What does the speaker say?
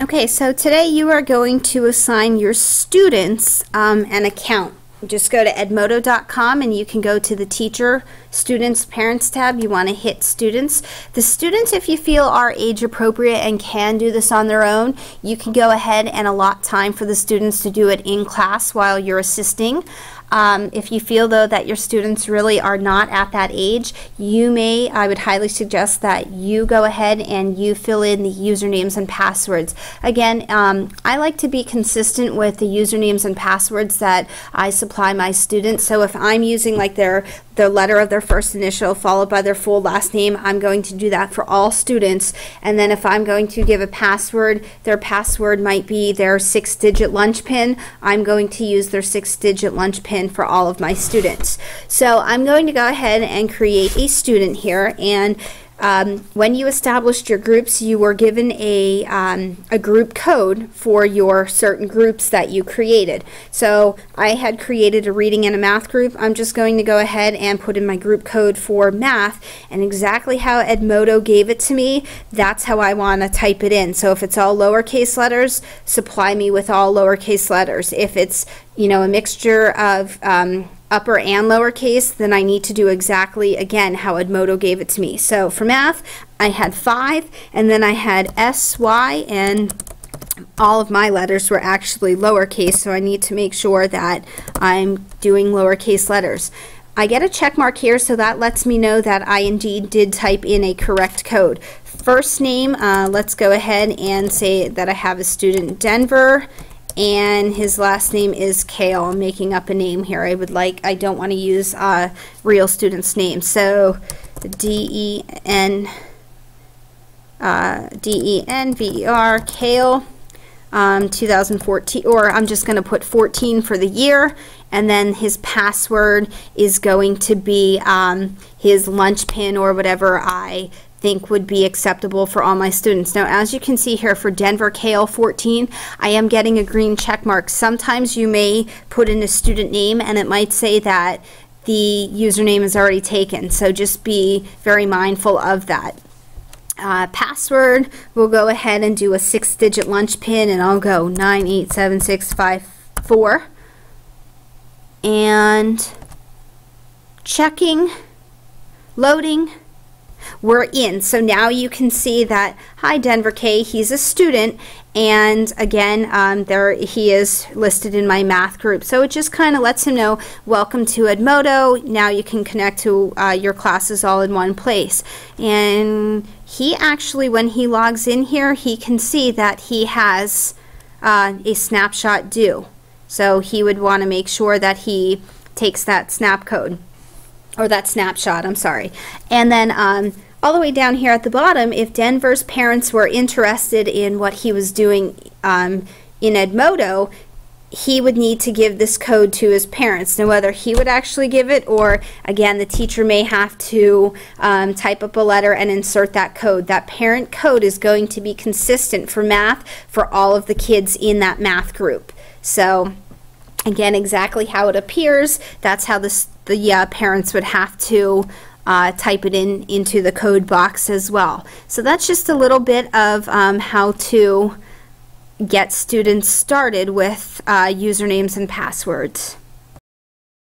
Okay, so today you are going to assign your students an account. Just go to edmodo.com and you can go to the Teacher, Students, Parents tab. You want to hit Students. The students, if you feel, are age appropriate and can do this on their own, you can go ahead and allot time for the students to do it in class while you're assisting. If you feel, though, that your students really are not at that age, I would highly suggest that you go ahead and you fill in the usernames and passwords. Again, I like to be consistent with the usernames and passwords that I supply my students. So if I'm using like the letter of their first initial followed by their full last name, I'm going to do that for all students. And then if I'm going to give a password, their password might be their 6-digit lunch pin. I'm going to use their 6-digit lunch pin for all of my students. So I'm going to go ahead and create a student here, and when you established your groups, you were given a group code for your certain groups that you created. So I had created a reading and a math group. I'm just going to go ahead and put in my group code for math, and exactly how Edmodo gave it to me, that's how I want to type it in. So if it's all lowercase letters, supply me with all lowercase letters. If it's, you know, a mixture of upper and lowercase, then I need to do exactly, again, how Edmodo gave it to me. So for math, I had 5, and then I had SY, and all of my letters were actually lowercase, so I need to make sure that I'm doing lowercase letters. I get a check mark here, so that lets me know that I indeed did type in a correct code. First name, let's go ahead and say that I have a student, Denver, and his last name is Kale. I'm making up a name here. I don't want to use real students' names. So D-E-N-V-E-R, Kale, 2014, or I'm just going to put 14 for the year, and then his password is going to be his lunch pin or whatever I think would be acceptable for all my students. Now, as you can see here for Denver Kale 14, I am getting a green check mark. Sometimes you may put in a student name and it might say that the username is already taken, so just be very mindful of that. Password, we'll go ahead and do a 6-digit lunch pin, and I'll go 987654. And checking, loading. We're in. So now you can see that, hi Denver K, he's a student, and again there he is listed in my math group. So it just kind of lets him know, welcome to Edmodo. Now you can connect to your classes all in one place. And he actually, when he logs in here, he can see that he has a snapshot due. So he would want to make sure that he takes that snap code, or that snapshot, I'm sorry. And then all the way down here at the bottom, if Denver's parents were interested in what he was doing in Edmodo, he would need to give this code to his parents. Now, whether he would actually give it, or again, the teacher may have to type up a letter and insert that code. That parent code is going to be consistent for math for all of the kids in that math group. So again, exactly how it appears, that's how the parents would have to type it into the code box as well. So that's just a little bit of how to get students started with usernames and passwords.